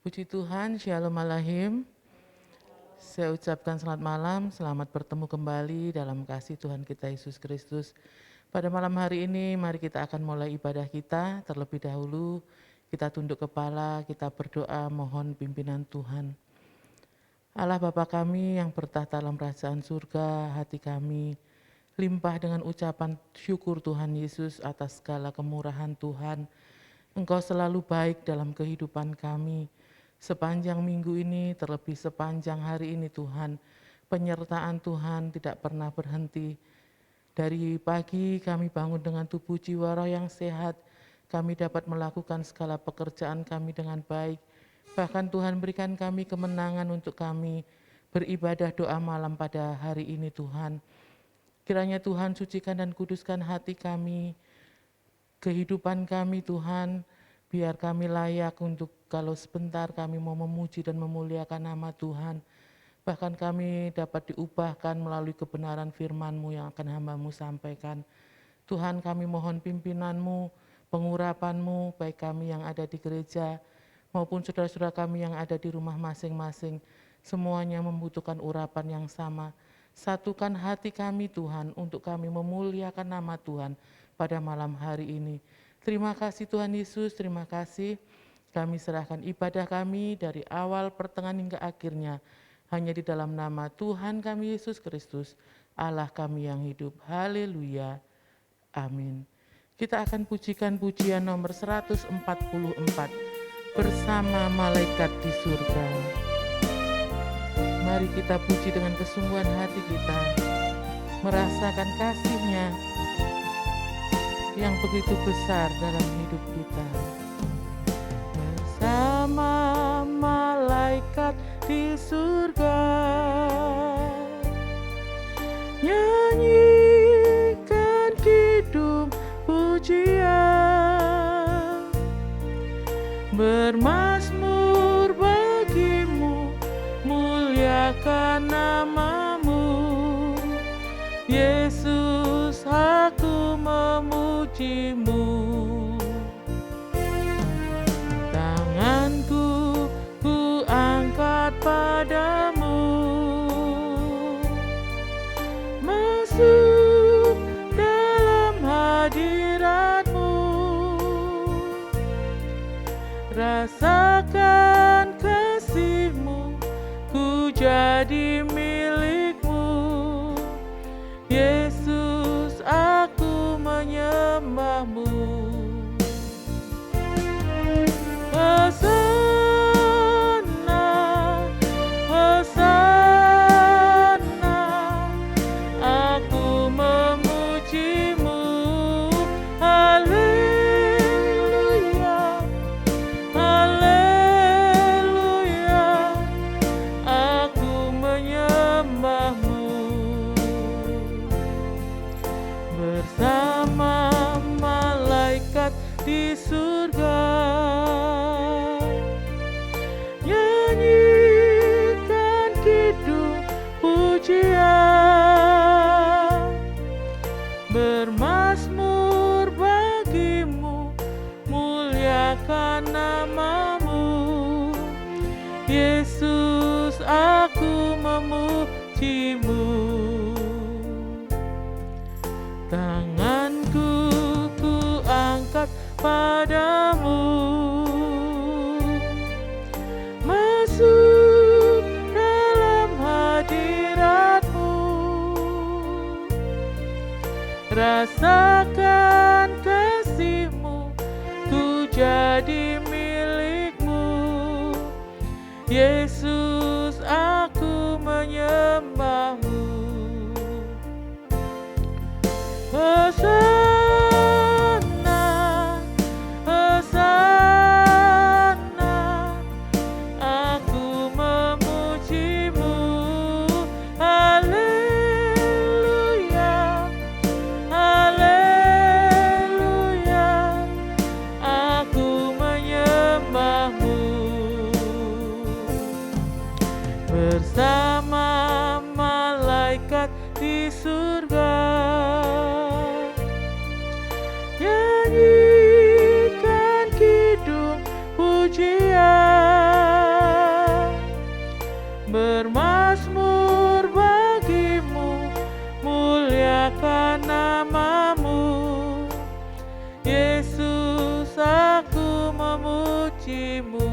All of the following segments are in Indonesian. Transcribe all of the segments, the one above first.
Puji Tuhan, Shalom Alahim. Saya ucapkan selamat malam, selamat bertemu kembali dalam kasih Tuhan kita Yesus Kristus. Pada malam hari ini, mari kita akan mulai ibadah kita. Terlebih dahulu, kita tunduk kepala, kita berdoa mohon pimpinan Tuhan. Allah Bapa kami yang bertahta dalam kerajaan surga, hati kami limpah dengan ucapan syukur Tuhan Yesus atas segala kemurahan Tuhan. Engkau selalu baik dalam kehidupan kami. Sepanjang minggu ini, terlebih sepanjang hari ini Tuhan, penyertaan Tuhan tidak pernah berhenti. Dari pagi kami bangun dengan tubuh jiwa roh yang sehat, kami dapat melakukan segala pekerjaan kami dengan baik. Bahkan Tuhan berikan kami kemenangan untuk kami beribadah doa malam pada hari ini Tuhan. Kiranya Tuhan sucikan dan kuduskan hati kami, kehidupan kami Tuhan, biar kami layak untuk kalau sebentar kami mau memuji dan memuliakan nama Tuhan. Bahkan kami dapat diubahkan melalui kebenaran firman-Mu yang akan hamba-Mu sampaikan. Tuhan kami mohon pimpinan-Mu, pengurapan-Mu, baik kami yang ada di gereja, maupun saudara-saudara kami yang ada di rumah masing-masing. Semuanya membutuhkan urapan yang sama. Satukan hati kami Tuhan untuk kami memuliakan nama Tuhan pada malam hari ini. Terima kasih Tuhan Yesus, terima kasih. Kami serahkan ibadah kami dari awal pertengahan hingga akhirnya hanya di dalam nama Tuhan kami Yesus Kristus, Allah kami yang hidup. Haleluya. Amin. Kita akan pujikan pujian nomor 144 bersama malaikat di surga. Mari kita puji dengan kesungguhan hati kita, merasakan kasih-Nya yang begitu besar dalam hidup kita. Bersama malaikat di surga, nyanyikan kidung pujian, bermazmur bagimu, muliakan nama-Mu. Yesus, aku memuji-Mu. Tanganku ku angkat padamu, masuk dalam hadirat-Mu. Rasakan kasih-Mu, ku jadi milik-Mu. Yesus, aku menyembah-Mu. Hosana, Hosana, aku memuji-Mu. Haleluya, haleluya, aku menyembah-Mu. Bersama malaikat di surga, nyanyikan kidung pujian, bermazmur bagimu, muliakan nama-Mu. Yesus, aku memuji-Mu. Tanganku ku angkat padamu, masuk dalam hadirat-Mu. Rasakan kasih-Mu, ku jadi milik-Mu. Yesus, aku menyembah-Mu. Hosana, Hosana, aku memuji-Mu. Haleluya, haleluya, aku menyembah-Mu. Bersama malaikat di surga, nyanyikan kidung pujian, memujimu.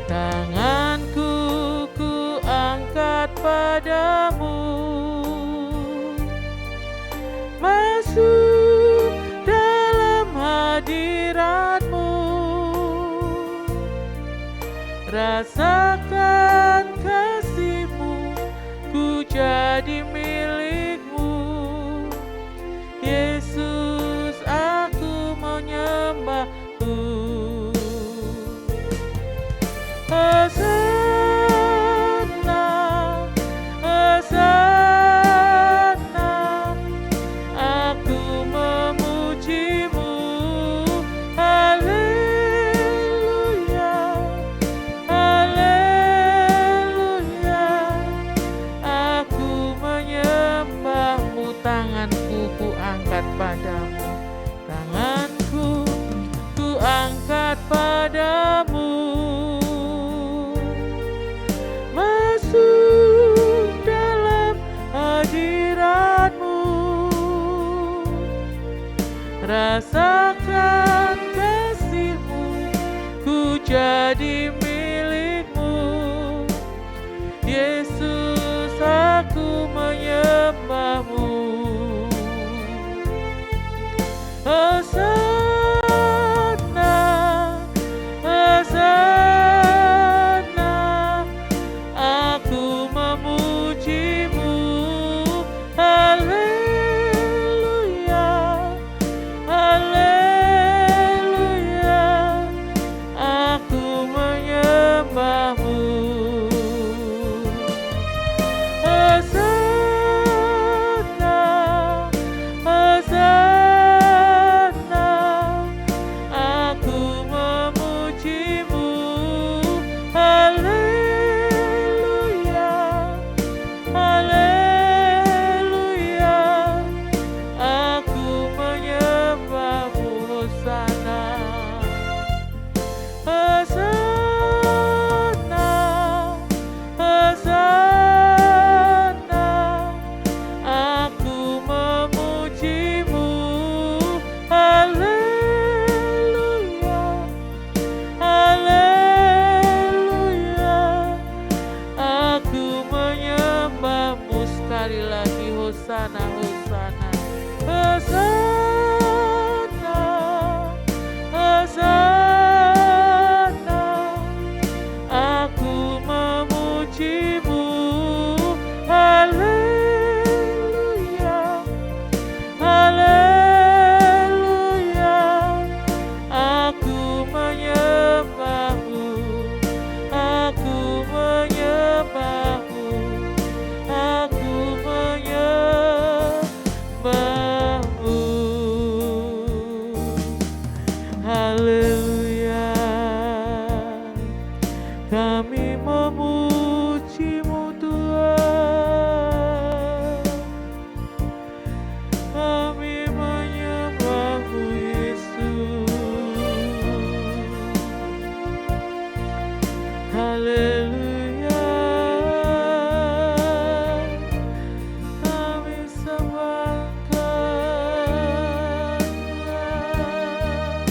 Tanganku ku angkat padamu, masuk dalam hadirat-Mu. Rasakan kasih-Mu, ku jadi milik-Mu. Yesus, aku mau nyembah-Mu. Hosana, Hosana, aku memuji-Mu. Haleluya, haleluya, aku menyembah-Mu. Tanganku ku angkat padamu, tanganku ku angkat padamu. Masuk dalam hadirat-Mu, rasakan kasih-Mu, ku jadi milik-Mu. Yesus, aku menyembah-Mu. Hosana, Hosana, aku memuji-Mu. Haleluya, haleluya, aku menyembah-Mu. Hosana, Hosana, aku memuji-Mu. Haleluya, haleluya, aku menyembah-Mu. Hosana, Hosana, Hosana, aku memuji-Mu. Haleluya, haleluya, aku menyembah-Mu. Sekali lagi, Hosana, Hosana, Hosana, Hosana, aku memuji-Mu. Haleluya, haleluya, aku menyembah-Mu. Aku menyembah-Mu. Aku menyembah-Mu. Haleluya, kami memuji-Mu Tuhan. Kami menyembah-Mu Yesus. Haleluya, kami sembahkan Tuhan.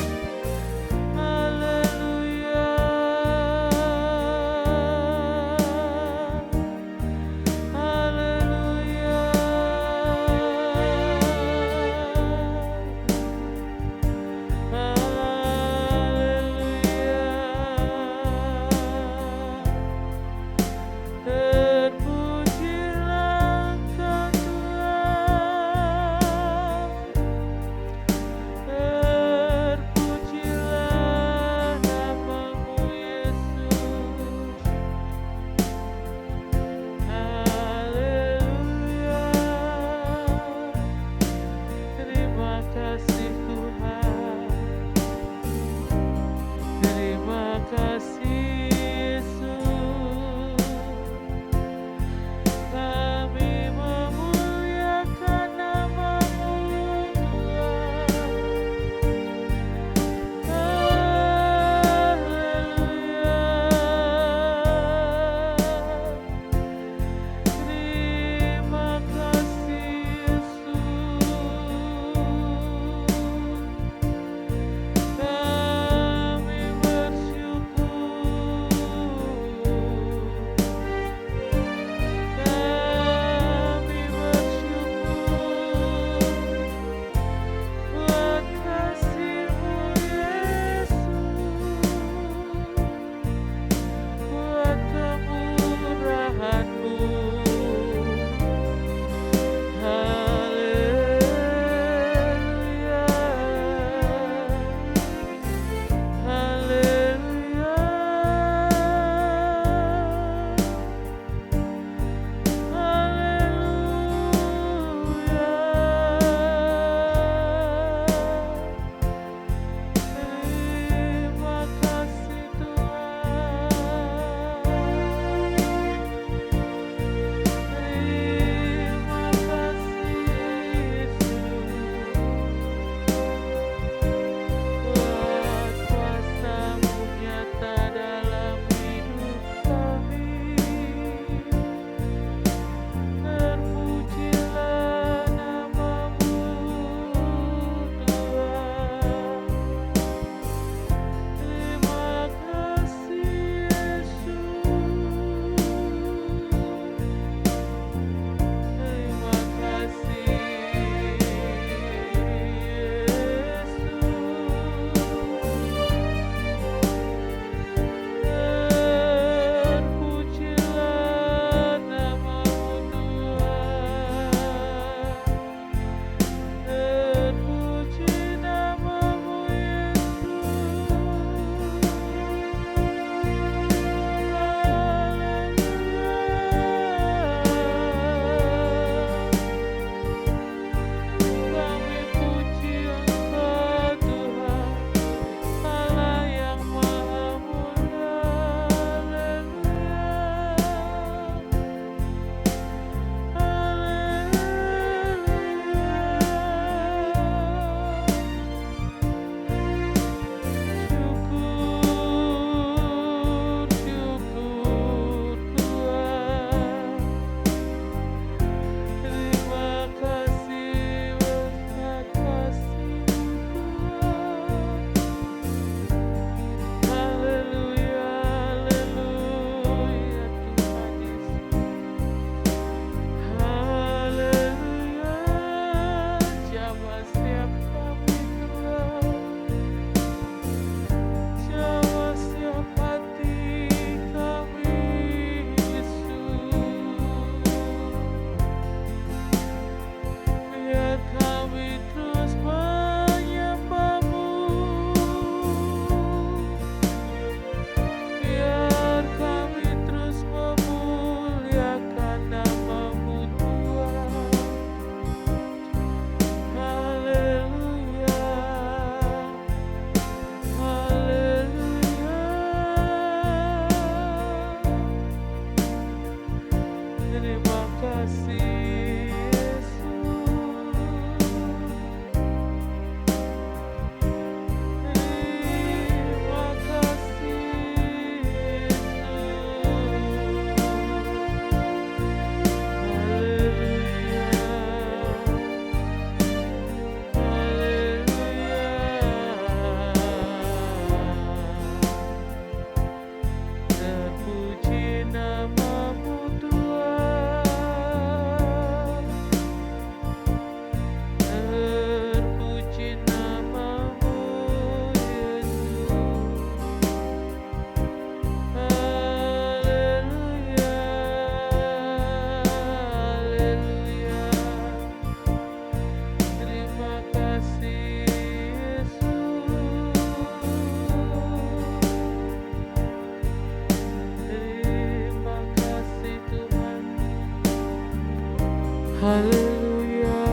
Haleluya.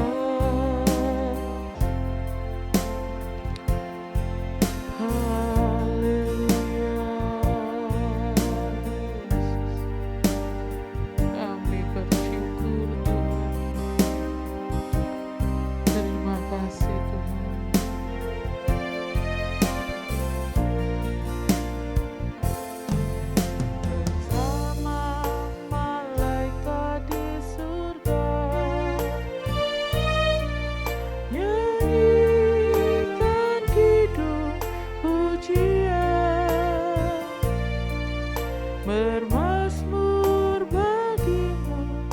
Haleluya. Kami bersyukur Tuhan. Terima kasih Tuhan. Bersama malaikat di surga, nyanyikan kidung pujian, bermazmur bagimu,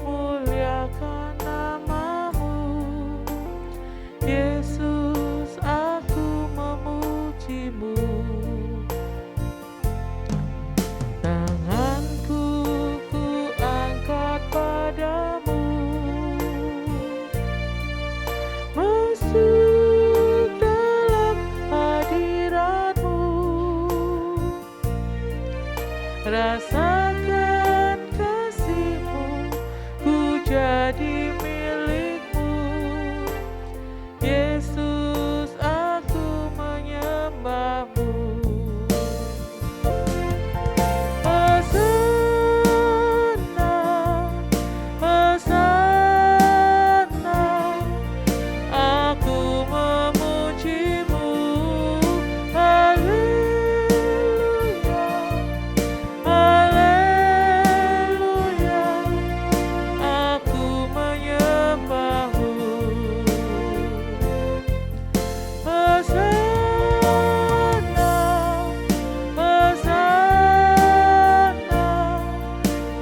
muliakan namamu. Yesus, aku memujimu. Tanganku ku angkat padamu, masuk dalam hadiratmu. Rasakan kasih-Mu, ku jadi milik-Mu. Yesus, aku menyembah-Mu. Hosana, Hosana, aku memuji-Mu. Haleluya, haleluya, aku menyembah-Mu. Hosana, Hosana,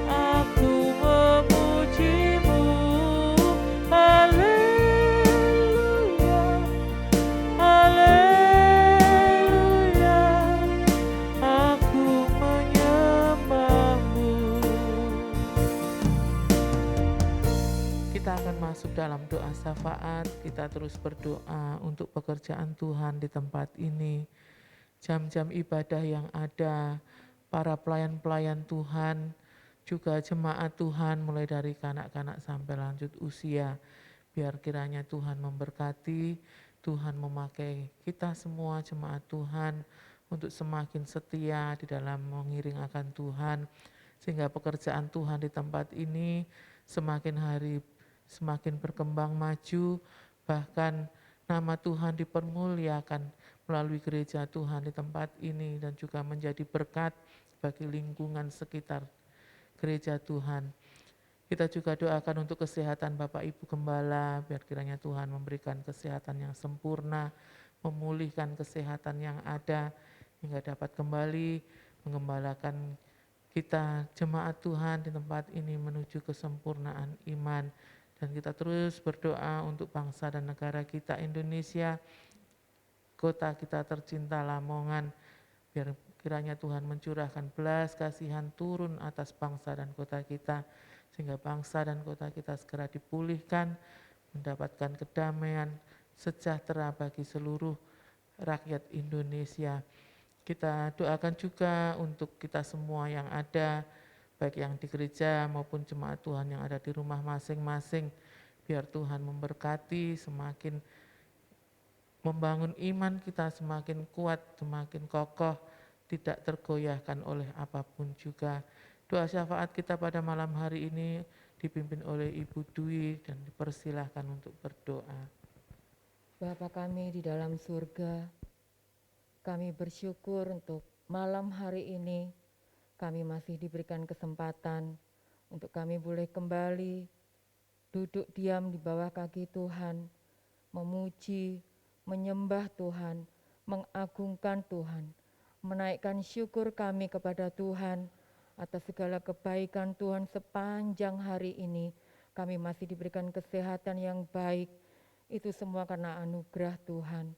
aku memuji-Mu. Haleluya, haleluya, aku menyembah-Mu. Kita akan masuk dalam doa syafaat. Kita terus berdoa untuk pekerjaan Tuhan di tempat ini. Jam-jam ibadah yang ada, para pelayan-pelayan Tuhan, juga jemaat Tuhan mulai dari kanak-kanak sampai lanjut usia. Biar kiranya Tuhan memberkati, Tuhan memakai kita semua jemaat Tuhan untuk semakin setia di dalam mengiring akan Tuhan, sehingga pekerjaan Tuhan di tempat ini semakin hari semakin berkembang maju, bahkan nama Tuhan dipermuliakan melalui gereja Tuhan di tempat ini dan juga menjadi berkat bagi lingkungan sekitar gereja Tuhan. Kita juga doakan untuk kesehatan Bapak Ibu Gembala, biar kiranya Tuhan memberikan kesehatan yang sempurna, memulihkan kesehatan yang ada, hingga dapat kembali menggembalakan kita jemaat Tuhan di tempat ini menuju kesempurnaan iman. Dan kita terus berdoa untuk bangsa dan negara kita Indonesia, kota kita tercinta Lamongan, biar kiranya Tuhan mencurahkan belas kasihan turun atas bangsa dan kota kita, sehingga bangsa dan kota kita segera dipulihkan, mendapatkan kedamaian, sejahtera bagi seluruh rakyat Indonesia. Kita doakan juga untuk kita semua yang ada, baik yang di gereja maupun jemaat Tuhan yang ada di rumah masing-masing, biar Tuhan memberkati, semakin membangun iman kita semakin kuat, semakin kokoh, tidak tergoyahkan oleh apapun juga. Doa syafaat kita pada malam hari ini dipimpin oleh Ibu Dwi dan dipersilahkan untuk berdoa. Bapa kami di dalam surga, kami bersyukur untuk malam hari ini kami masih diberikan kesempatan untuk kami boleh kembali duduk diam di bawah kaki Tuhan, memuji, menyembah Tuhan, mengagungkan Tuhan, menaikkan syukur kami kepada Tuhan atas segala kebaikan Tuhan sepanjang hari ini. Kami masih diberikan kesehatan yang baik, itu semua karena anugerah Tuhan.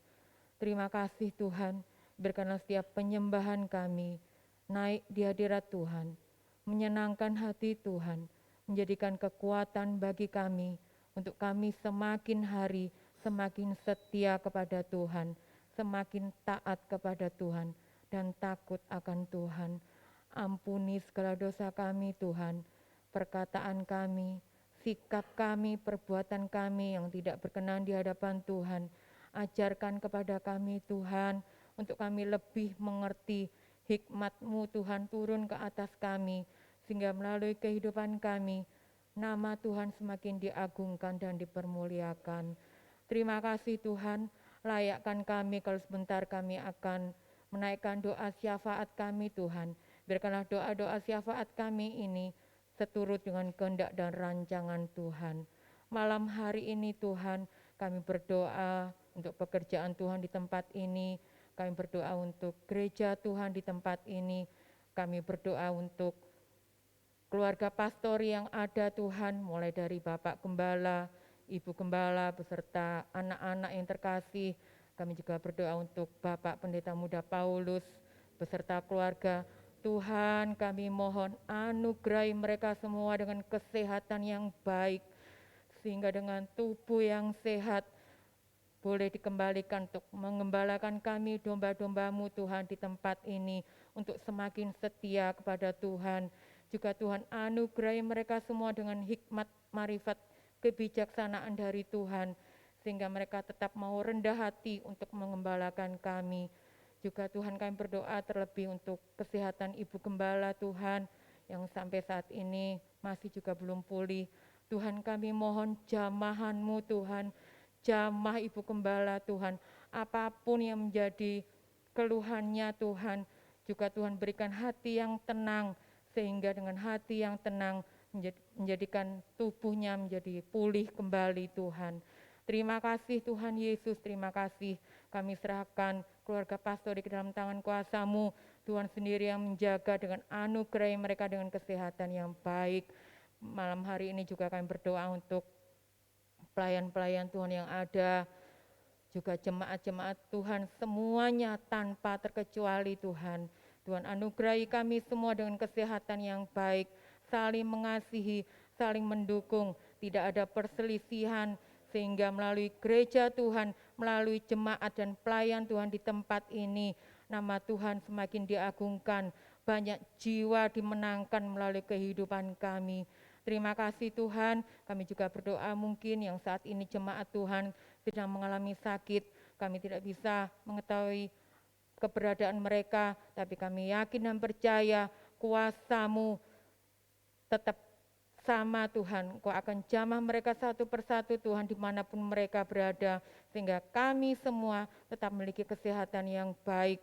Terima kasih Tuhan, berikanlah setiap penyembahan kami naik di hadirat Tuhan, menyenangkan hati Tuhan, menjadikan kekuatan bagi kami untuk kami semakin hari semakin setia kepada Tuhan, semakin taat kepada Tuhan dan takut akan Tuhan. Ampuni segala dosa kami Tuhan, perkataan kami, sikap kami, perbuatan kami yang tidak berkenan di hadapan Tuhan. Ajarkan kepada kami Tuhan, untuk kami lebih mengerti hikmat-Mu Tuhan turun ke atas kami, sehingga melalui kehidupan kami, nama Tuhan semakin diagungkan dan dipermuliakan. Terima kasih Tuhan, layakkan kami kalau sebentar kami akan menaikkan doa syafaat kami Tuhan. Biarkanlah doa-doa syafaat kami ini seturut dengan kehendak dan rancangan Tuhan. Malam hari ini Tuhan, kami berdoa untuk pekerjaan Tuhan di tempat ini. Kami berdoa untuk gereja Tuhan di tempat ini. Kami berdoa untuk keluarga pastori yang ada Tuhan, mulai dari Bapak Gembala, Ibu Gembala, beserta anak-anak yang terkasih. Kami juga berdoa untuk Bapak Pendeta Muda Paulus, beserta keluarga. Tuhan, kami mohon anugerahi mereka semua dengan kesehatan yang baik, sehingga dengan tubuh yang sehat boleh dikembalikan untuk mengembalakan kami domba-domba-Mu Tuhan di tempat ini, untuk semakin setia kepada Tuhan. Juga Tuhan anugerahi mereka semua dengan hikmat, marifat, kebijaksanaan dari Tuhan, sehingga mereka tetap mau rendah hati untuk mengembalakan kami. Juga Tuhan kami berdoa terlebih untuk kesehatan Ibu Gembala Tuhan, yang sampai saat ini masih juga belum pulih. Tuhan kami mohon jamahan-Mu Tuhan, jamah Ibu Gembala Tuhan, apapun yang menjadi keluhannya Tuhan, juga Tuhan berikan hati yang tenang, sehingga dengan hati yang tenang menjadikan tubuhnya menjadi pulih kembali Tuhan. Terima kasih Tuhan Yesus, terima kasih. Kami serahkan keluarga pastori ke dalam tangan kuasa-Mu. Tuhan sendiri yang menjaga dengan anugerah mereka dengan kesehatan yang baik. Malam hari ini juga kami berdoa untuk pelayan-pelayan Tuhan yang ada, juga jemaat-jemaat Tuhan semuanya tanpa terkecuali Tuhan. Tuhan anugerahi kami semua dengan kesehatan yang baik, saling mengasihi, saling mendukung, tidak ada perselisihan, sehingga melalui gereja Tuhan, melalui jemaat dan pelayan Tuhan di tempat ini, nama Tuhan semakin diagungkan, banyak jiwa dimenangkan melalui kehidupan kami. Terima kasih Tuhan, kami juga berdoa mungkin yang saat ini jemaat Tuhan sedang mengalami sakit, kami tidak bisa mengetahui keberadaan mereka, tapi kami yakin dan percaya kuasa-Mu tetap sama Tuhan. Kau akan jamah mereka satu persatu Tuhan dimanapun mereka berada, sehingga kami semua tetap memiliki kesehatan yang baik.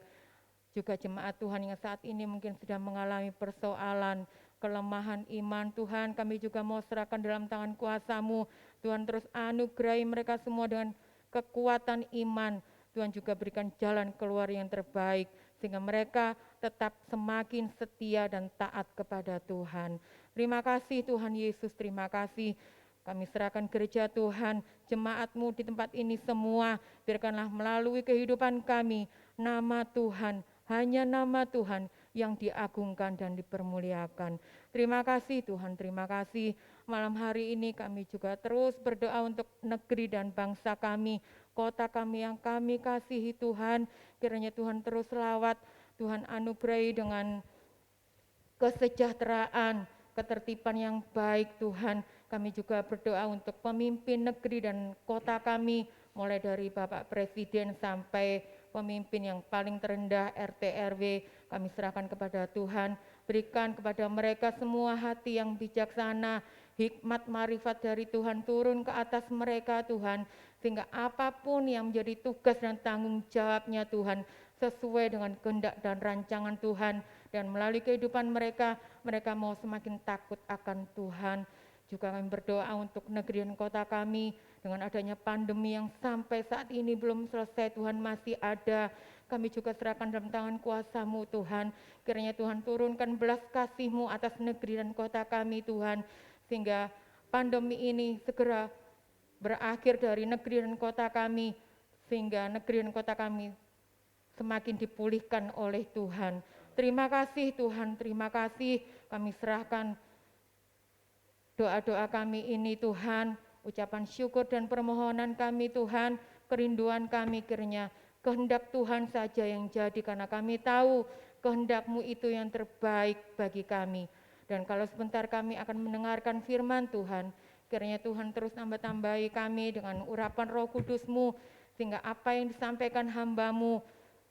Juga jemaat Tuhan yang saat ini mungkin sedang mengalami persoalan, kelemahan iman Tuhan, kami juga mau serahkan dalam tangan kuasa-Mu. Tuhan terus anugerahi mereka semua dengan kekuatan iman. Tuhan juga berikan jalan keluar yang terbaik, sehingga mereka tetap semakin setia dan taat kepada Tuhan. Terima kasih Tuhan Yesus, terima kasih. Kami serahkan gereja Tuhan, jemaat-Mu di tempat ini semua, biarkanlah melalui kehidupan kami, nama Tuhan, hanya nama Tuhan yang diagungkan dan dipermuliakan. Terima kasih Tuhan, terima kasih. Malam hari ini kami juga terus berdoa untuk negeri dan bangsa kami, kota kami yang kami kasihi Tuhan. Kiranya Tuhan terus lawat, Tuhan anugerahi dengan kesejahteraan, ketertiban yang baik Tuhan. Kami juga berdoa untuk pemimpin negeri dan kota kami, mulai dari Bapak Presiden sampai pemimpin yang paling terendah RT RW. Kami serahkan kepada Tuhan, berikan kepada mereka semua hati yang bijaksana, hikmat marifat dari Tuhan turun ke atas mereka Tuhan, sehingga apapun yang menjadi tugas dan tanggung jawabnya Tuhan, sesuai dengan kehendak dan rancangan Tuhan, dan melalui kehidupan mereka, mereka mau semakin takut akan Tuhan. Juga kami berdoa untuk negeri dan kota kami, dengan adanya pandemi yang sampai saat ini belum selesai, Tuhan masih ada. Kami juga serahkan dalam tangan kuasa-Mu Tuhan, kiranya Tuhan turunkan belas kasih-Mu atas negeri dan kota kami Tuhan, sehingga pandemi ini segera berakhir dari negeri dan kota kami, sehingga negeri dan kota kami semakin dipulihkan oleh Tuhan. Terima kasih Tuhan, terima kasih. Kami serahkan doa-doa kami ini Tuhan, ucapan syukur dan permohonan kami Tuhan, kerinduan kami kiranya kehendak Tuhan saja yang jadi, karena kami tahu kehendak-Mu itu yang terbaik bagi kami. Dan kalau sebentar kami akan mendengarkan firman Tuhan, Kiranya Tuhan terus tambah-tambahi kami dengan urapan Roh Kudus-Mu, sehingga apa yang disampaikan hamba-Mu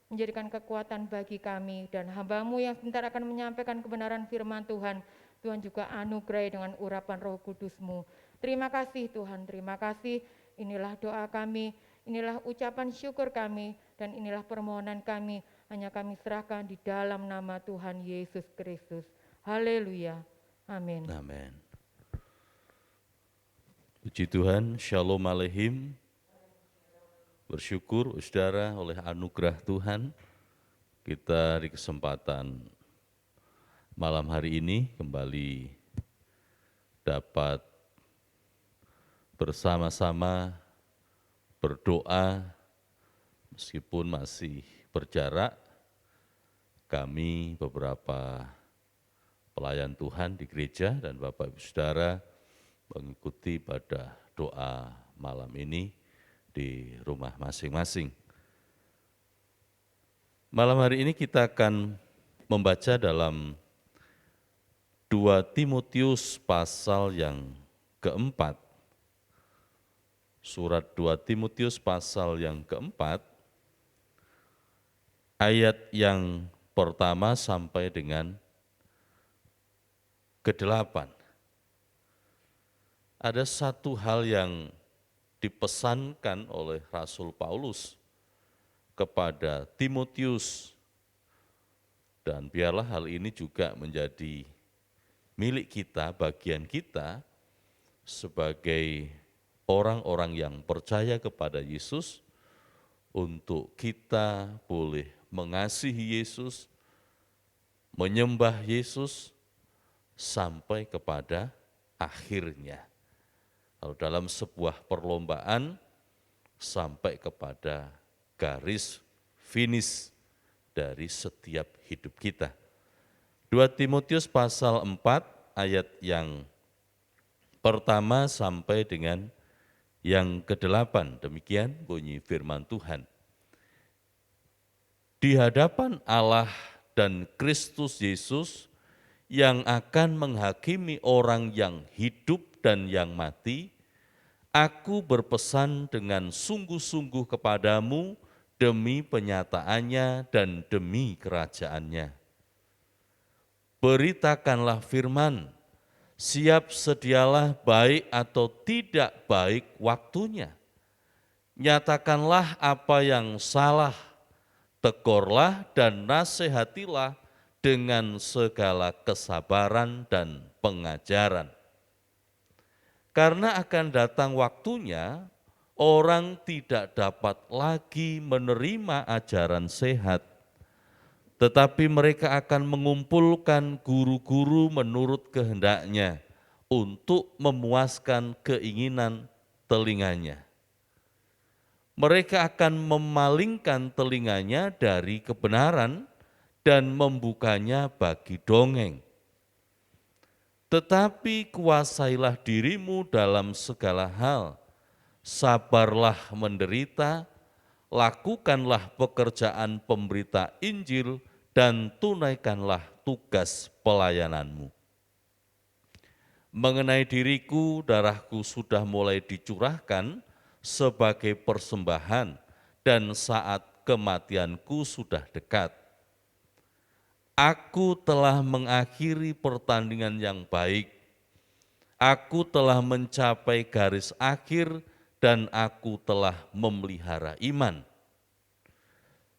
menjadikan kekuatan bagi kami, dan hamba-Mu yang sebentar akan menyampaikan kebenaran firman Tuhan, Tuhan juga anugerai dengan urapan Roh Kudus-Mu. Terima kasih Tuhan, terima kasih. Inilah doa kami, inilah ucapan syukur kami, dan inilah permohonan kami, hanya kami serahkan di dalam nama Tuhan Yesus Kristus. Haleluya. Amin. Amin. Puji Tuhan, Shalom Aleichem. Bersyukur saudara oleh anugerah Tuhan, kita di kesempatan malam hari ini kembali dapat bersama-sama berdoa meskipun masih berjarak. Kami beberapa pelayan Tuhan di gereja dan Bapak Ibu Saudara mengikuti pada doa malam ini di rumah masing-masing. Malam hari ini kita akan membaca dalam 2 Timotius pasal yang keempat. Surat 2 Timotius pasal yang keempat, ayat yang pertama sampai dengan ke-8. Ada satu hal yang dipesankan oleh Rasul Paulus kepada Timotius, dan biarlah hal ini juga menjadi milik kita, bagian kita sebagai orang-orang yang percaya kepada Yesus, untuk kita boleh mengasihi Yesus, menyembah Yesus sampai kepada akhirnya. Kalau dalam sebuah perlombaan sampai kepada garis finish dari setiap hidup kita. 2 Timotius pasal 4 ayat yang pertama sampai dengan yang ke-8. Demikian bunyi firman Tuhan. Di hadapan Allah dan Kristus Yesus yang akan menghakimi orang yang hidup dan yang mati, aku berpesan dengan sungguh-sungguh kepadamu demi penyataannya dan demi kerajaannya. Beritakanlah firman, siap sedialah baik atau tidak baik waktunya. Nyatakanlah apa yang salah, tegurlah dan nasihatilah dengan segala kesabaran dan pengajaran. Karena akan datang waktunya, orang tidak dapat lagi menerima ajaran sehat, tetapi mereka akan mengumpulkan guru-guru menurut kehendaknya untuk memuaskan keinginan telinganya. Mereka akan memalingkan telinganya dari kebenaran dan membukanya bagi dongeng. Tetapi kuasailah dirimu dalam segala hal, sabarlah menderita, lakukanlah pekerjaan pemberita Injil, dan tunaikanlah tugas pelayananmu. Mengenai diriku, darahku sudah mulai dicurahkan sebagai persembahan, dan saat kematianku sudah dekat. Aku telah mengakhiri pertandingan yang baik. Aku telah mencapai garis akhir dan aku telah memelihara iman.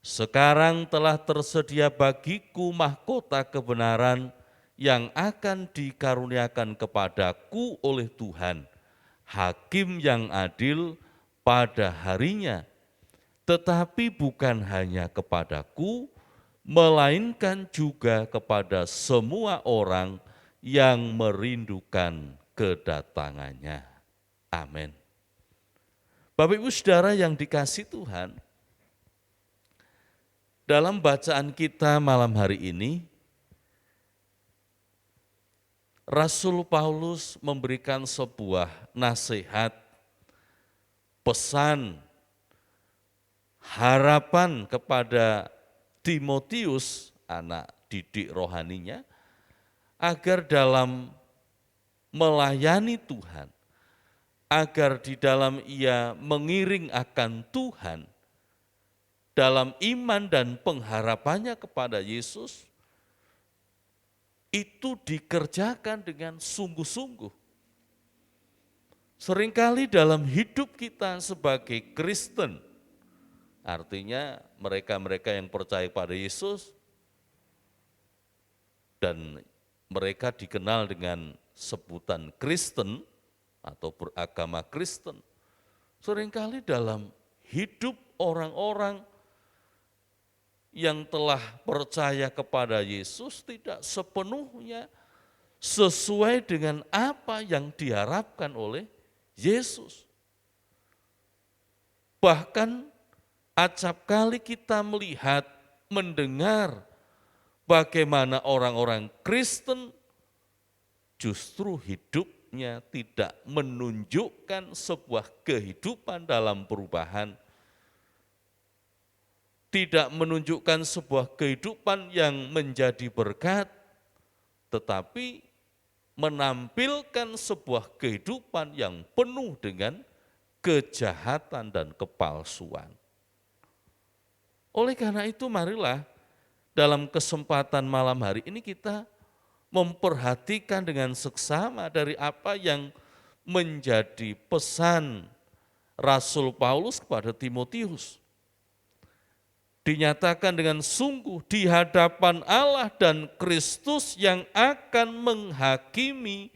Sekarang telah tersedia bagiku mahkota kebenaran yang akan dikaruniakan kepadaku oleh Tuhan, Hakim yang adil pada harinya, tetapi bukan hanya kepadaku, melainkan juga kepada semua orang yang merindukan kedatangannya. Amin. Bapak Ibu Saudara yang dikasihi Tuhan, dalam bacaan kita malam hari ini, Rasul Paulus memberikan sebuah nasihat, pesan, harapan kepada Timotius, anak didik rohaninya, agar dalam melayani Tuhan, agar di dalam ia mengiring akan Tuhan, dalam iman dan pengharapannya kepada Yesus, itu dikerjakan dengan sungguh-sungguh. Seringkali dalam hidup kita sebagai Kristen, artinya mereka-mereka yang percaya pada Yesus, dan mereka dikenal dengan sebutan Kristen atau beragama Kristen. Seringkali dalam hidup orang-orang yang telah percaya kepada Yesus tidak sepenuhnya sesuai dengan apa yang diharapkan oleh Yesus. Bahkan acap kali kita melihat, mendengar bagaimana orang-orang Kristen justru hidupnya tidak menunjukkan sebuah kehidupan dalam perubahan, tidak menunjukkan sebuah kehidupan yang menjadi berkat, tetapi menampilkan sebuah kehidupan yang penuh dengan kejahatan dan kepalsuan. Oleh karena itu marilah dalam kesempatan malam hari ini kita memperhatikan dengan seksama dari apa yang menjadi pesan Rasul Paulus kepada Timotius. Dinyatakan dengan sungguh di hadapan Allah dan Kristus yang akan menghakimi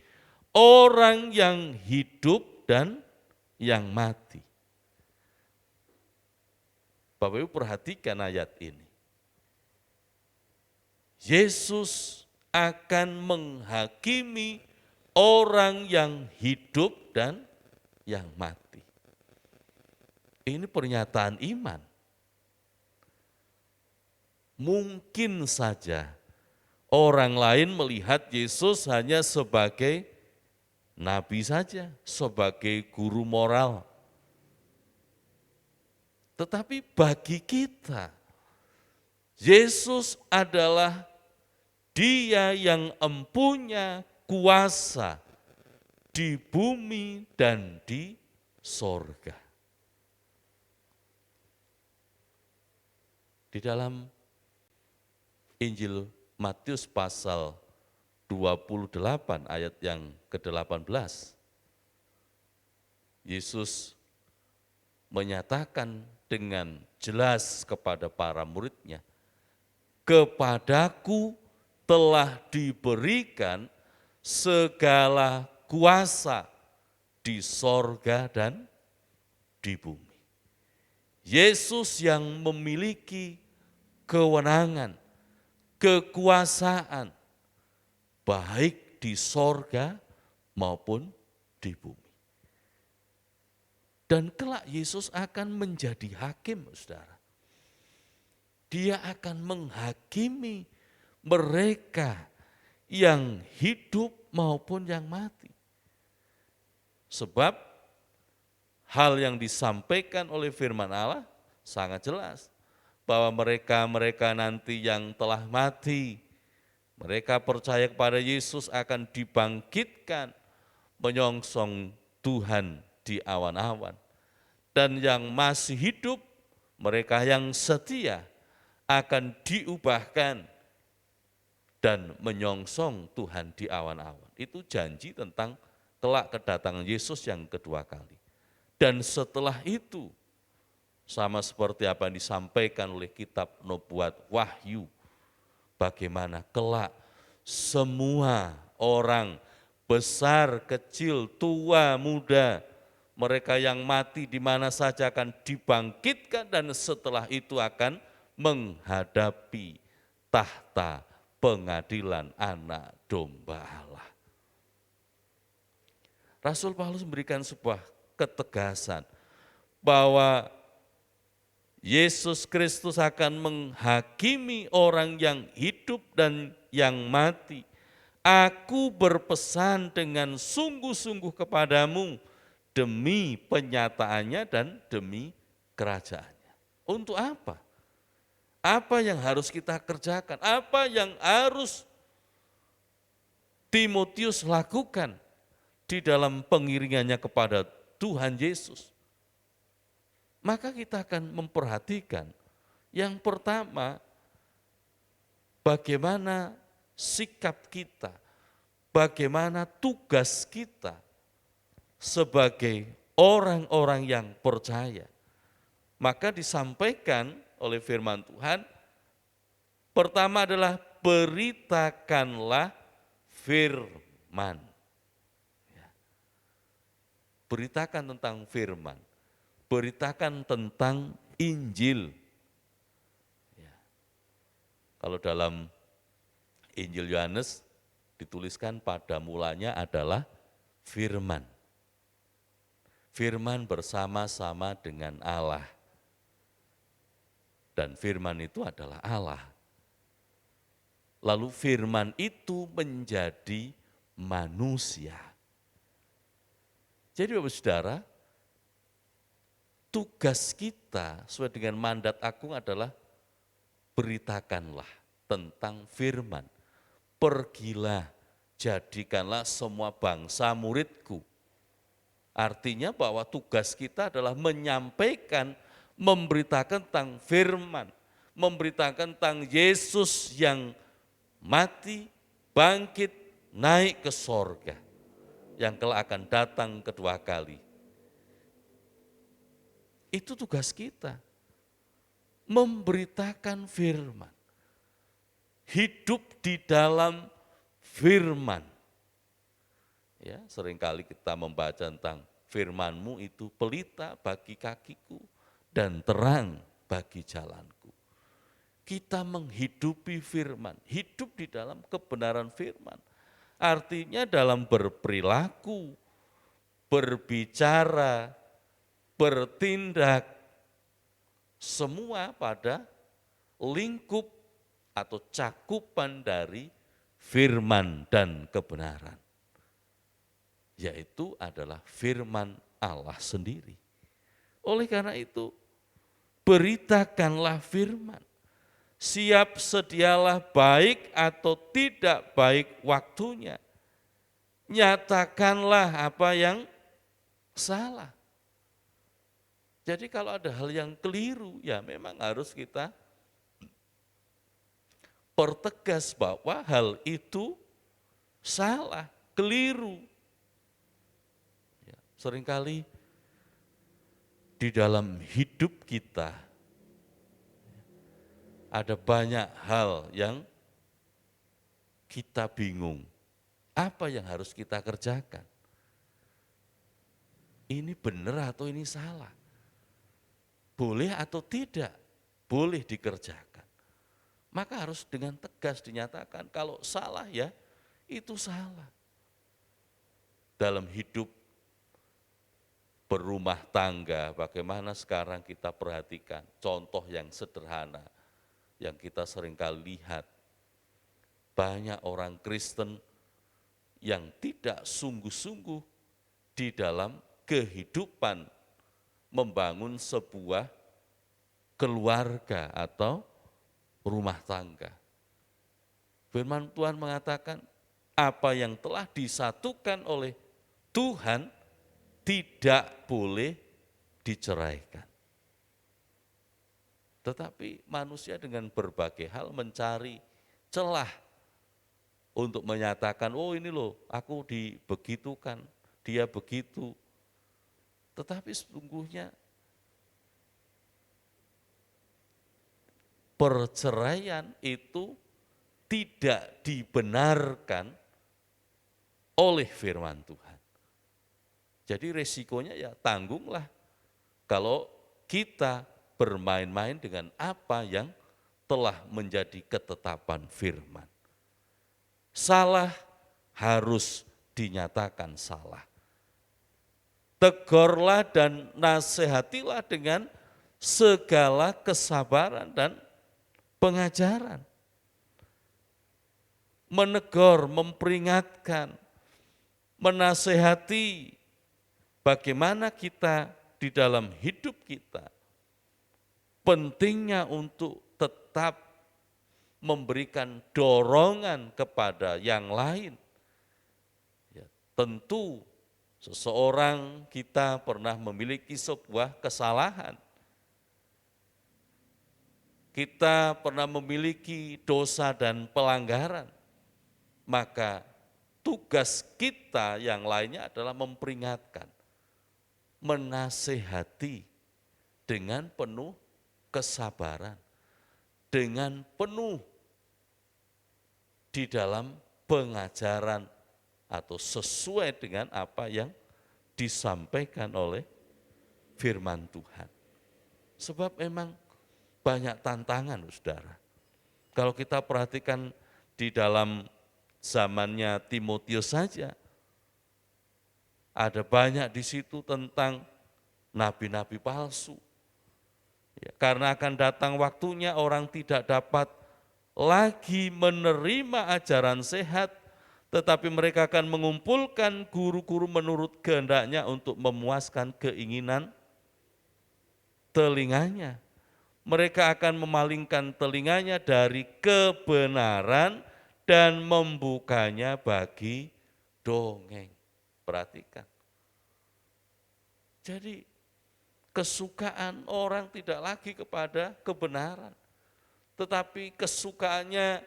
orang yang hidup dan yang mati. Bapak Ibu perhatikan ayat ini. Yesus akan menghakimi orang yang hidup dan yang mati. Ini pernyataan iman. Mungkin saja orang lain melihat Yesus hanya sebagai nabi saja, sebagai guru moral. Tetapi bagi kita, Yesus adalah Dia yang empunya kuasa di bumi dan di sorga. Di dalam Injil Matius pasal 28 ayat yang ke-18, Yesus menyatakan dengan jelas kepada para muridnya, "Kepadaku telah diberikan segala kuasa di sorga dan di bumi." Yesus yang memiliki kewenangan, kekuasaan, baik di sorga maupun di bumi. Dan kelak Yesus akan menjadi hakim, saudara. Dia akan menghakimi mereka yang hidup maupun yang mati. Sebab hal yang disampaikan oleh firman Allah sangat jelas. Bahwa mereka nanti yang telah mati, mereka percaya kepada Yesus akan dibangkitkan menyongsong Tuhan di awan-awan. Dan yang masih hidup, mereka yang setia akan diubahkan dan menyongsong Tuhan di awan-awan. Itu janji tentang kelak kedatangan Yesus yang kedua kali. Dan setelah itu, sama seperti apa yang disampaikan oleh kitab Nubuat Wahyu, bagaimana kelak semua orang, besar, kecil, tua, muda, mereka yang mati di mana saja akan dibangkitkan dan setelah itu akan menghadapi tahta pengadilan Anak Domba Allah. Rasul Paulus memberikan sebuah ketegasan bahwa Yesus Kristus akan menghakimi orang yang hidup dan yang mati. Aku berpesan dengan sungguh-sungguh kepadamu demi penyataannya dan demi kerajaannya. Untuk apa? Apa yang harus kita kerjakan? Apa yang harus Timotius lakukan di dalam pengiringannya kepada Tuhan Yesus. Maka kita akan memperhatikan yang pertama, bagaimana sikap kita, bagaimana tugas kita sebagai orang-orang yang percaya. Maka disampaikan oleh firman Tuhan, pertama adalah beritakanlah firman. Ya. Beritakan tentang firman, beritakan tentang Injil. Ya. Kalau dalam Injil Yohanes dituliskan pada mulanya adalah firman. Firman bersama-sama dengan Allah. Dan firman itu adalah Allah. Lalu firman itu menjadi manusia. Jadi Bapak Saudara, tugas kita sesuai dengan mandat agung adalah beritakanlah tentang firman. Pergilah, jadikanlah semua bangsa muridku. Artinya bahwa tugas kita adalah menyampaikan, memberitakan tentang firman, memberitakan tentang Yesus yang mati, bangkit, naik ke sorga, yang kelak akan datang kedua kali. Itu tugas kita, memberitakan firman, hidup di dalam firman. Ya, seringkali kita membaca tentang firman-Mu itu pelita bagi kakiku dan terang bagi jalanku. Kita menghidupi firman, hidup di dalam kebenaran firman. Artinya dalam berperilaku, berbicara, bertindak, semua pada lingkup atau cakupan dari firman dan kebenaran. Yaitu adalah firman Allah sendiri. Oleh karena itu, beritakanlah firman. Siap sedialah baik atau tidak baik waktunya. Nyatakanlah apa yang salah. Jadi kalau ada hal yang keliru, ya memang harus kita pertegas bahwa hal itu salah, keliru. Ya, seringkali di dalam hidup kita ada banyak hal yang kita bingung. Apa yang harus kita kerjakan? Ini benar atau ini salah? Boleh atau tidak? Boleh dikerjakan. Maka harus dengan tegas dinyatakan kalau salah ya itu salah. Dalam hidup berumah tangga, bagaimana sekarang kita perhatikan contoh yang sederhana yang kita seringkali lihat. Banyak orang Kristen yang tidak sungguh-sungguh di dalam kehidupan membangun sebuah keluarga atau rumah tangga. Firman Tuhan mengatakan, apa yang telah disatukan oleh Tuhan tidak boleh diceraikan. Tetapi manusia dengan berbagai hal mencari celah untuk menyatakan, oh ini loh aku dibegitukan, dia begitu. Tetapi sesungguhnya perceraian itu tidak dibenarkan oleh firman Tuhan. Jadi resikonya ya tanggunglah kalau kita bermain-main dengan apa yang telah menjadi ketetapan firman. Salah harus dinyatakan salah. Tegurlah dan nasihatilah dengan segala kesabaran dan pengajaran. Menegur, memperingatkan, menasihati bagaimana kita di dalam hidup kita pentingnya untuk tetap memberikan dorongan kepada yang lain. Ya, tentu Seseorang kita pernah memiliki sebuah kesalahan. Kita pernah memiliki dosa dan pelanggaran. Maka tugas kita yang lainnya adalah memperingatkan, menasehati dengan penuh kesabaran, dengan penuh di dalam pengajaran atau sesuai dengan apa yang disampaikan oleh firman Tuhan. Sebab memang banyak tantangan, saudara. Kalau kita perhatikan di dalam zamannya Timotius saja, ada banyak di situ tentang nabi-nabi palsu. Ya, karena akan datang waktunya orang tidak dapat lagi menerima ajaran sehat, tetapi mereka akan mengumpulkan guru-guru menurut kehendaknya untuk memuaskan keinginan telinganya. Mereka akan memalingkan telinganya dari kebenaran dan membukanya bagi dongeng. Perhatikan. Jadi kesukaan orang tidak lagi kepada kebenaran, tetapi kesukaannya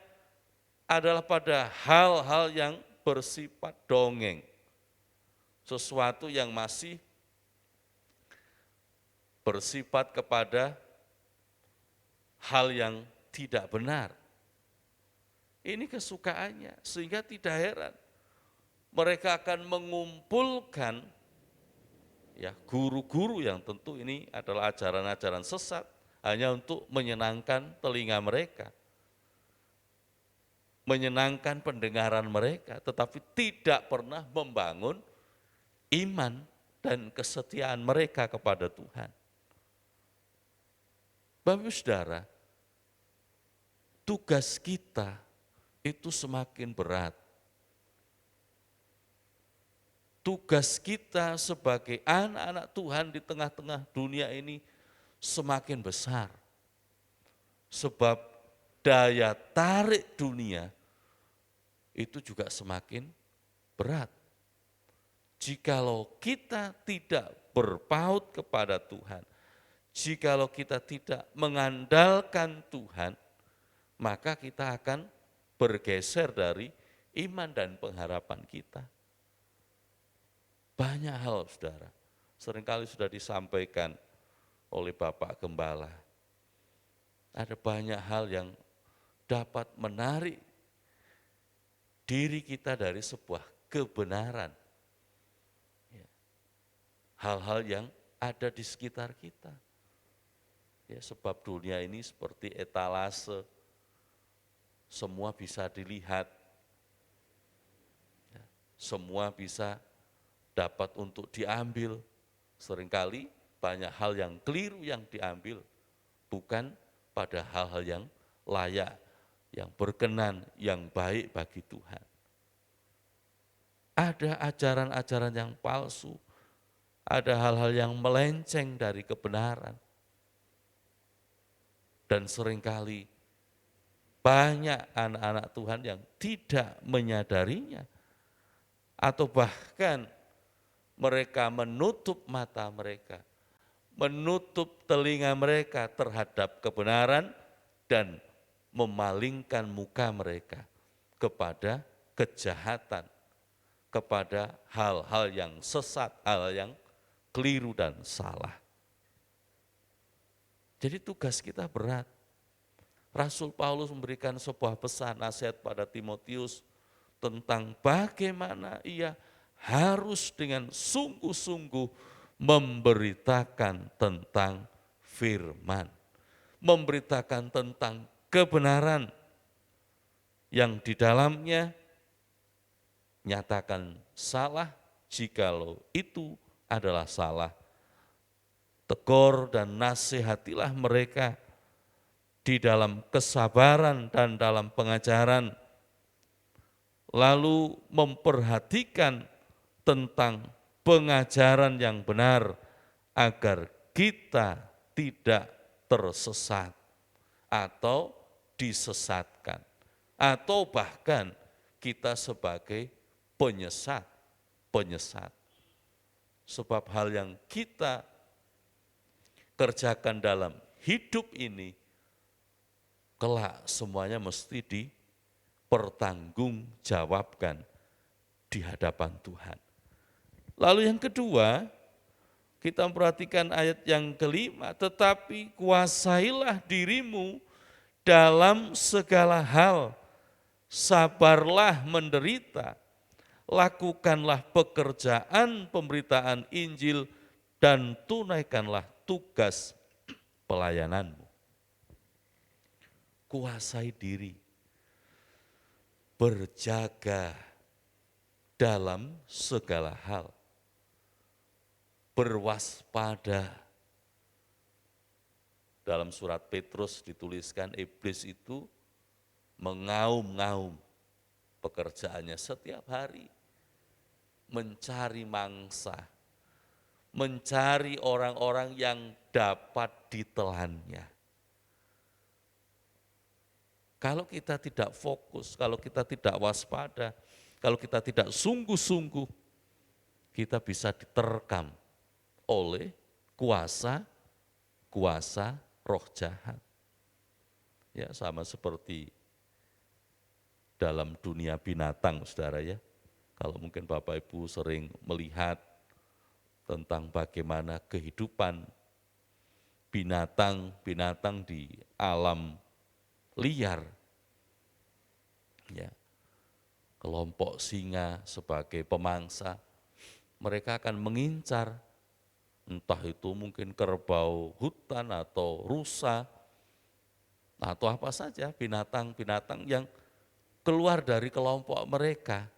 adalah pada hal-hal yang bersifat dongeng. Sesuatu yang masih bersifat kepada hal yang tidak benar. Ini kesukaannya, sehingga tidak heran mereka akan mengumpulkan ya guru-guru yang tentu ini adalah ajaran-ajaran sesat hanya untuk menyenangkan telinga mereka, menyenangkan pendengaran mereka, tetapi tidak pernah membangun iman dan kesetiaan mereka kepada Tuhan. Bapak Saudara, tugas kita itu semakin berat. Tugas kita sebagai anak-anak Tuhan di tengah-tengah dunia ini semakin besar. Sebab daya tarik dunia itu juga semakin berat. Jikalau kita tidak berpaut kepada Tuhan, jikalau kita tidak mengandalkan Tuhan, maka kita akan bergeser dari iman dan pengharapan kita. Banyak hal, saudara, seringkali sudah disampaikan oleh Bapak Gembala. Ada banyak hal yang dapat menarik diri kita dari sebuah kebenaran. Hal-hal yang ada di sekitar kita. Ya, sebab dunia ini seperti etalase, semua bisa dilihat, ya, semua bisa dapat untuk diambil. Seringkali banyak hal yang keliru yang diambil, bukan pada hal-hal yang layak, yang berkenan, yang baik bagi Tuhan. Ada ajaran-ajaran yang palsu, ada hal-hal yang melenceng dari kebenaran. Dan seringkali banyak anak-anak Tuhan yang tidak menyadarinya, atau bahkan mereka menutup mata mereka, menutup telinga mereka terhadap kebenaran dan memalingkan muka mereka kepada kejahatan, kepada hal-hal yang sesat, hal yang keliru dan salah. Jadi tugas kita berat. Rasul Paulus memberikan sebuah pesan nasihat pada Timotius tentang bagaimana ia harus dengan sungguh-sungguh memberitakan tentang firman, memberitakan tentang kebenaran yang di dalamnya nyatakan salah jikalau itu adalah salah. Tegur dan nasihatilah mereka di dalam kesabaran dan dalam pengajaran, lalu memperhatikan tentang pengajaran yang benar agar kita tidak tersesat atau disesatkan, atau bahkan kita sebagai penyesat. Sebab hal yang kita kerjakan dalam hidup ini, kelak semuanya mesti dipertanggungjawabkan di hadapan Tuhan. Lalu yang kedua, kita memperhatikan ayat yang kelima, tetapi kuasailah dirimu dalam segala hal, sabarlah menderita, lakukanlah pekerjaan pemberitaan Injil dan tunaikanlah tugas pelayananmu. Kuasai diri, berjaga dalam segala hal, berwaspada. Dalam surat Petrus dituliskan iblis itu mengaum-ngaum pekerjaannya setiap hari, mencari mangsa, mencari orang-orang yang dapat ditelannya. Kalau kita tidak fokus, kalau kita tidak waspada, kalau kita tidak sungguh-sungguh, kita bisa diterkam oleh kuasa roh jahat. Ya, sama seperti dalam dunia binatang, saudara ya. Kalau mungkin Bapak Ibu sering melihat tentang bagaimana kehidupan binatang di alam liar. Ya, kelompok singa sebagai pemangsa, mereka akan mengincar entah itu mungkin kerbau hutan atau rusa atau apa saja binatang-binatang yang keluar dari kelompok mereka.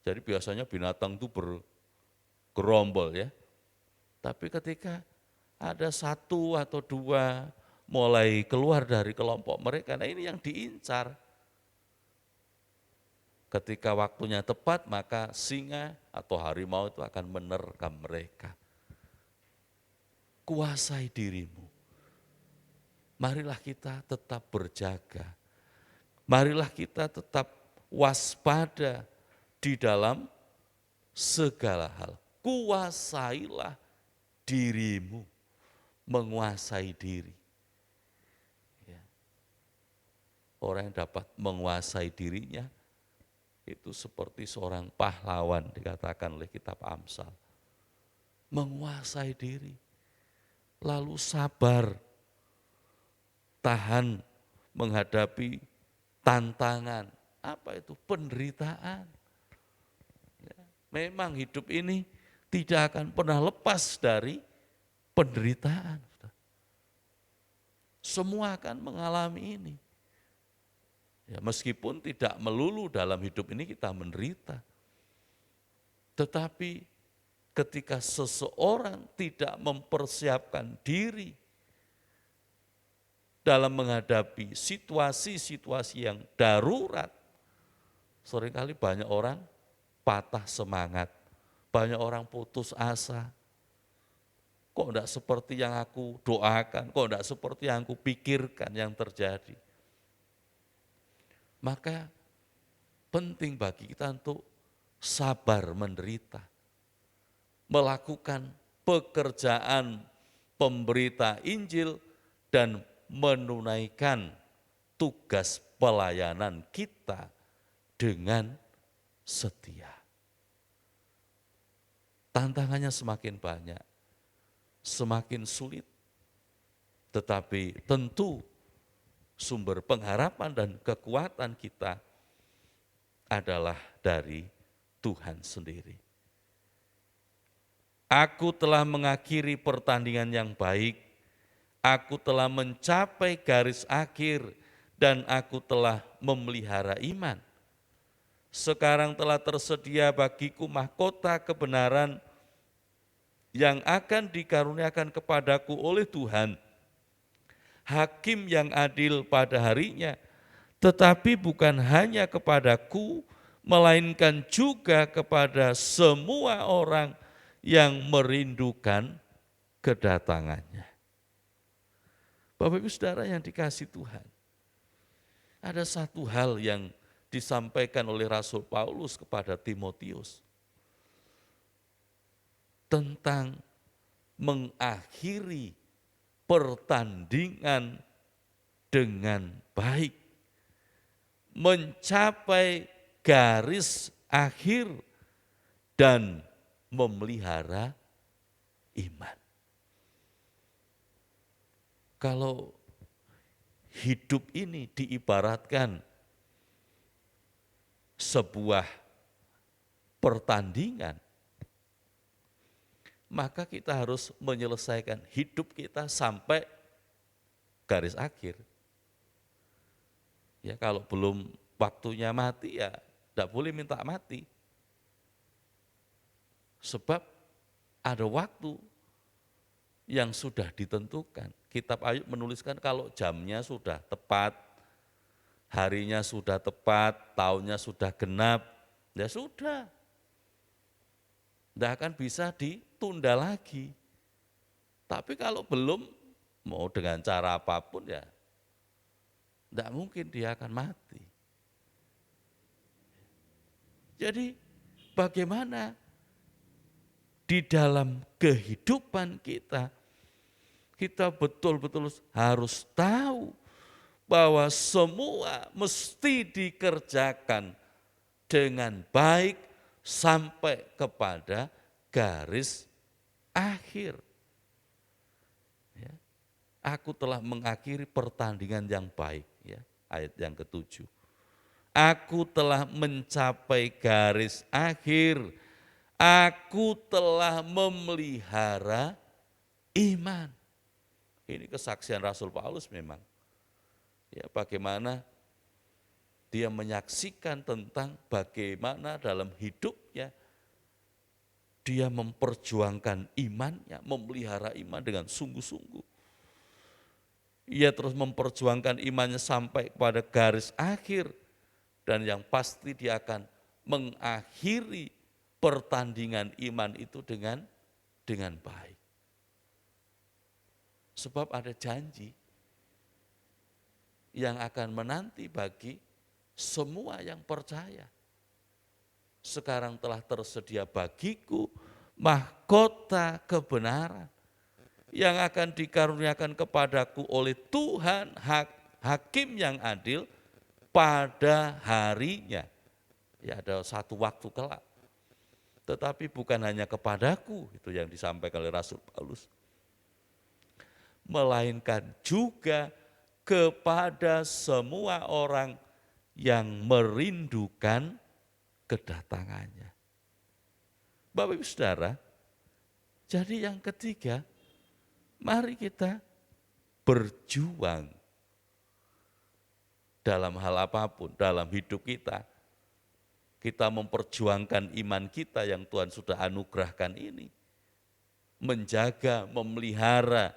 Jadi biasanya binatang itu bergerombol ya. Tapi ketika ada satu atau dua mulai keluar dari kelompok mereka, nah ini yang diincar. Ketika waktunya tepat, maka singa atau harimau itu akan menerkam mereka. Kuasai dirimu. Marilah kita tetap berjaga. Marilah kita tetap waspada di dalam segala hal. Kuasailah dirimu, menguasai diri. Ya. Orang yang dapat menguasai dirinya, itu seperti seorang pahlawan dikatakan oleh kitab Amsal. Menguasai diri, lalu sabar, tahan menghadapi tantangan. Apa itu? Penderitaan. Ya, memang hidup ini tidak akan pernah lepas dari penderitaan. Semua akan mengalami ini. Ya, meskipun tidak melulu dalam hidup ini kita menderita. Tetapi ketika seseorang tidak mempersiapkan diri dalam menghadapi situasi-situasi yang darurat, seringkali banyak orang patah semangat, banyak orang putus asa. Kok enggak seperti yang aku doakan, kok enggak seperti yang aku pikirkan yang terjadi. Maka penting bagi kita untuk sabar menderita, melakukan pekerjaan pemberita Injil dan menunaikan tugas pelayanan kita dengan setia. Tantangannya semakin banyak, semakin sulit, tetapi tentu sumber pengharapan dan kekuatan kita adalah dari Tuhan sendiri. Aku telah mengakhiri pertandingan yang baik, aku telah mencapai garis akhir, dan aku telah memelihara iman. Sekarang telah tersedia bagiku mahkota kebenaran yang akan dikaruniakan kepadaku oleh Tuhan, Hakim yang adil pada harinya, tetapi bukan hanya kepadaku, melainkan juga kepada semua orang yang merindukan kedatangannya. Bapak Ibu Saudara yang dikasihi Tuhan, ada satu hal yang disampaikan oleh Rasul Paulus kepada Timotius. tentang mengakhiri pertandingan dengan baik, mencapai garis akhir dan memelihara iman. Kalau hidup ini diibaratkan sebuah pertandingan, maka kita harus menyelesaikan hidup kita sampai garis akhir. Ya, kalau belum waktunya mati ya tidak boleh minta mati. Sebab ada waktu yang sudah ditentukan. Kitab Ayub menuliskan kalau jamnya sudah tepat, harinya sudah tepat, tahunnya sudah genap, ya sudah. Tidak akan bisa ditunda lagi. Tapi kalau belum, mau dengan cara apapun ya, tidak mungkin dia akan mati. Jadi bagaimana di dalam kehidupan kita betul-betul harus tahu bahwa semua mesti dikerjakan dengan baik sampai kepada garis akhir. Ya. Aku telah mengakhiri pertandingan yang baik, ya, ayat yang ke-7. Aku telah mencapai garis akhir, aku telah memelihara iman. Ini kesaksian Rasul Paulus memang. Ya, bagaimana dia menyaksikan tentang bagaimana dalam hidupnya dia memperjuangkan imannya, memelihara iman dengan sungguh-sungguh. Ia terus memperjuangkan imannya sampai pada garis akhir dan yang pasti dia akan mengakhiri pertandingan iman itu dengan baik. Sebab ada janji yang akan menanti bagi semua yang percaya. Sekarang telah tersedia bagiku mahkota kebenaran yang akan dikaruniakan kepadaku oleh Tuhan Hakim yang adil pada harinya. Ya, ada satu waktu kelak. Tetapi bukan hanya kepadaku, itu yang disampaikan oleh Rasul Paulus, melainkan juga kepada semua orang yang merindukan kedatangannya. Bapak Ibu Saudara, jadi yang ketiga, mari kita berjuang dalam hal apapun, dalam hidup kita. Kita memperjuangkan iman kita yang Tuhan sudah anugerahkan ini. Menjaga, memelihara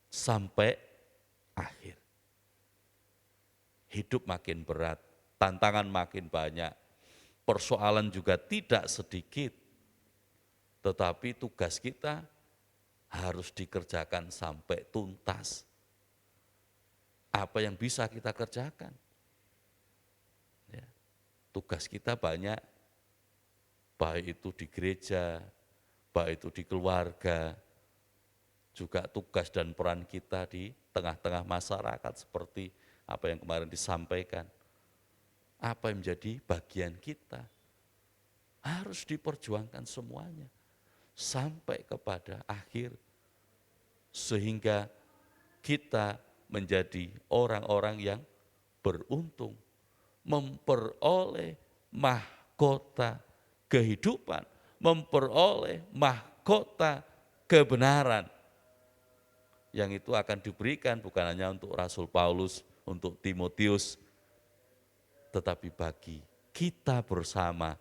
sampai akhir. Hidup makin berat, tantangan makin banyak, persoalan juga tidak sedikit. Tetapi tugas kita harus dikerjakan sampai tuntas. Apa yang bisa kita kerjakan? Ya, tugas kita banyak, baik itu di gereja, baik itu di keluarga, juga tugas dan peran kita di tengah-tengah masyarakat seperti apa yang kemarin disampaikan. Apa yang menjadi bagian kita? Harus diperjuangkan semuanya sampai kepada akhir sehingga kita menjadi orang-orang yang beruntung, memperoleh mahkota kehidupan, memperoleh mahkota kebenaran yang itu akan diberikan bukan hanya untuk Rasul Paulus, untuk Timotius, tetapi bagi kita bersama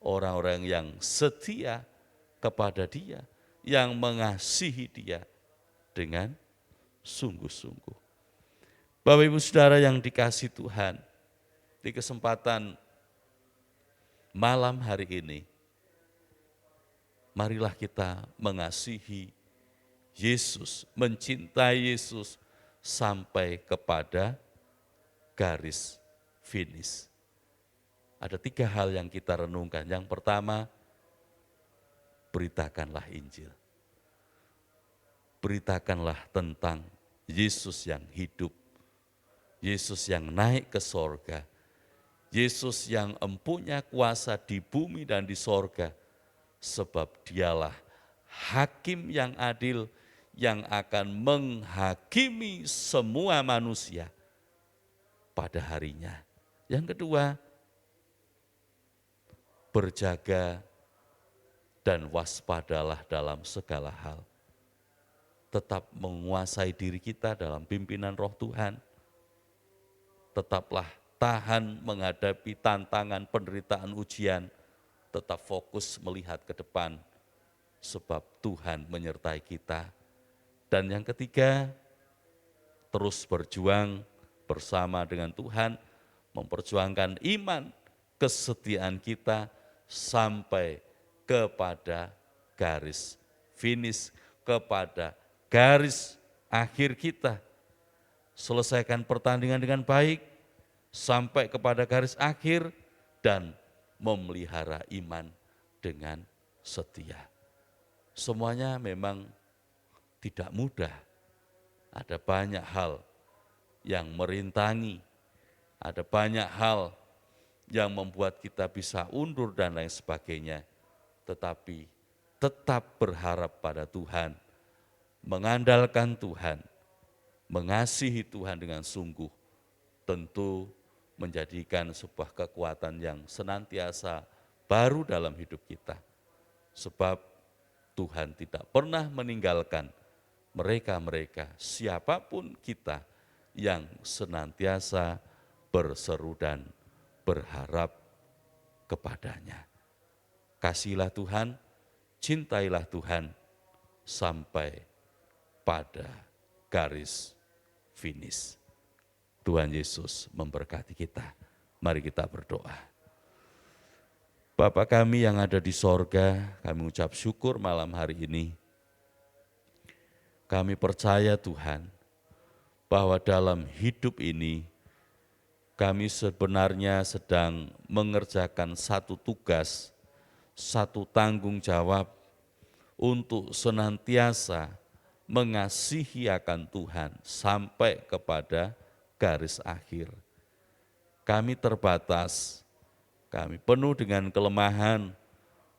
orang-orang yang setia kepada Dia, yang mengasihi Dia dengan sungguh-sungguh. Bapak Ibu Saudara yang dikasihi Tuhan, di kesempatan malam hari ini, marilah kita mengasihi Yesus, mencintai Yesus sampai kepada garis finish. Ada 3 hal yang kita renungkan. Yang pertama, beritakanlah Injil. Beritakanlah tentang Yesus yang hidup, Yesus yang naik ke sorga, Yesus yang empunya kuasa di bumi dan di sorga, sebab dialah hakim yang adil yang akan menghakimi semua manusia pada harinya. Yang kedua, berjaga dan waspadalah dalam segala hal. Tetap menguasai diri kita dalam pimpinan Roh Tuhan. Tetaplah tahan menghadapi tantangan, penderitaan, ujian. Tetap fokus melihat ke depan, sebab Tuhan menyertai kita. Dan yang ketiga, terus berjuang bersama dengan Tuhan, memperjuangkan iman, kesetiaan kita sampai kepada garis finish, kepada garis akhir kita. Selesaikan pertandingan dengan baik, sampai kepada garis akhir, dan memelihara iman dengan setia. Semuanya memang tidak mudah. Ada banyak hal yang merintangi, ada banyak hal yang membuat kita bisa undur dan lain sebagainya. Tetapi tetap berharap pada Tuhan, mengandalkan Tuhan, mengasihi Tuhan dengan sungguh, tentu menjadikan sebuah kekuatan yang senantiasa baru dalam hidup kita. Sebab Tuhan tidak pernah meninggalkan mereka-mereka, siapapun kita, yang senantiasa berseru dan berharap kepadanya. Kasihilah Tuhan, cintailah Tuhan, sampai pada garis finish. Tuhan Yesus memberkati kita. Mari kita berdoa. Bapa kami yang ada di sorga, kami ucap syukur malam hari ini. Kami percaya Tuhan, bahwa dalam hidup ini kami sebenarnya sedang mengerjakan satu tugas, satu tanggung jawab untuk senantiasa mengasihi akan Tuhan sampai kepada garis akhir. Kami terbatas, kami penuh dengan kelemahan,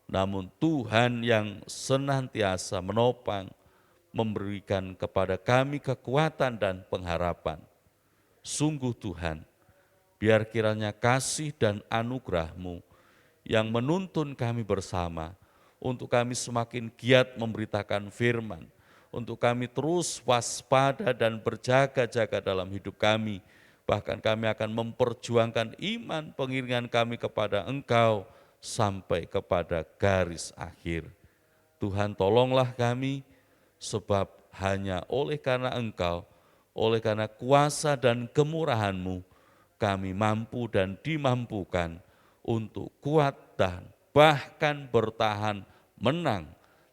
namun Tuhan yang senantiasa menopang, memberikan kepada kami kekuatan dan pengharapan. Sungguh Tuhan, biar kiranya kasih dan anugerah-Mu yang menuntun kami bersama, untuk kami semakin giat memberitakan firman, untuk kami terus waspada dan berjaga-jaga dalam hidup kami. Bahkan kami akan memperjuangkan iman pengiringan kami kepada Engkau sampai kepada garis akhir. Tuhan tolonglah kami, sebab hanya oleh karena Engkau, oleh karena kuasa dan kemurahan-Mu, kami mampu dan dimampukan untuk kuat dan bahkan bertahan menang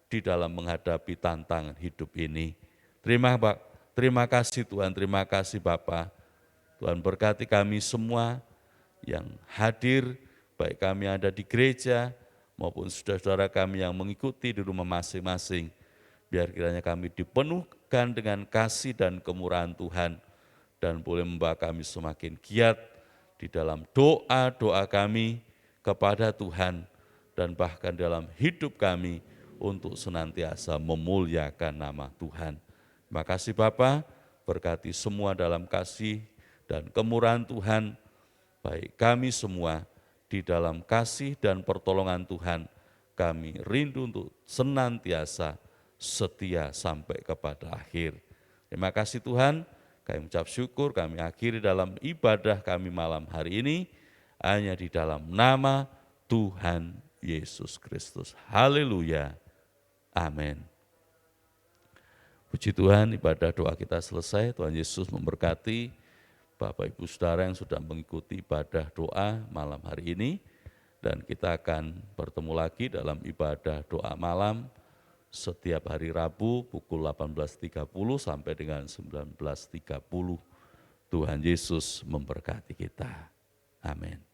di dalam menghadapi tantangan hidup ini. Terima kasih Tuhan, terima kasih Bapa. Tuhan berkati kami semua yang hadir, baik kami ada di gereja maupun saudara-saudara kami yang mengikuti di rumah masing-masing. Biar kiranya kami dipenuhkan dengan kasih dan kemurahan Tuhan, dan boleh membawa kami semakin giat di dalam doa-doa kami kepada Tuhan, dan bahkan dalam hidup kami untuk senantiasa memuliakan nama Tuhan. Terima kasih Bapa, berkati semua dalam kasih dan kemurahan Tuhan, baik kami semua di dalam kasih dan pertolongan Tuhan, kami rindu untuk senantiasa setia sampai kepada akhir. Terima kasih Tuhan, kami ucap syukur, kami akhiri dalam ibadah kami malam hari ini, hanya di dalam nama Tuhan Yesus Kristus. Haleluya. Amin. Puji Tuhan, ibadah doa kita selesai. Tuhan Yesus memberkati Bapak Ibu Saudara yang sudah mengikuti ibadah doa malam hari ini. Dan kita akan bertemu lagi dalam ibadah doa malam setiap hari Rabu pukul 18.30 sampai dengan 19.30. Tuhan Yesus memberkati kita. Amin.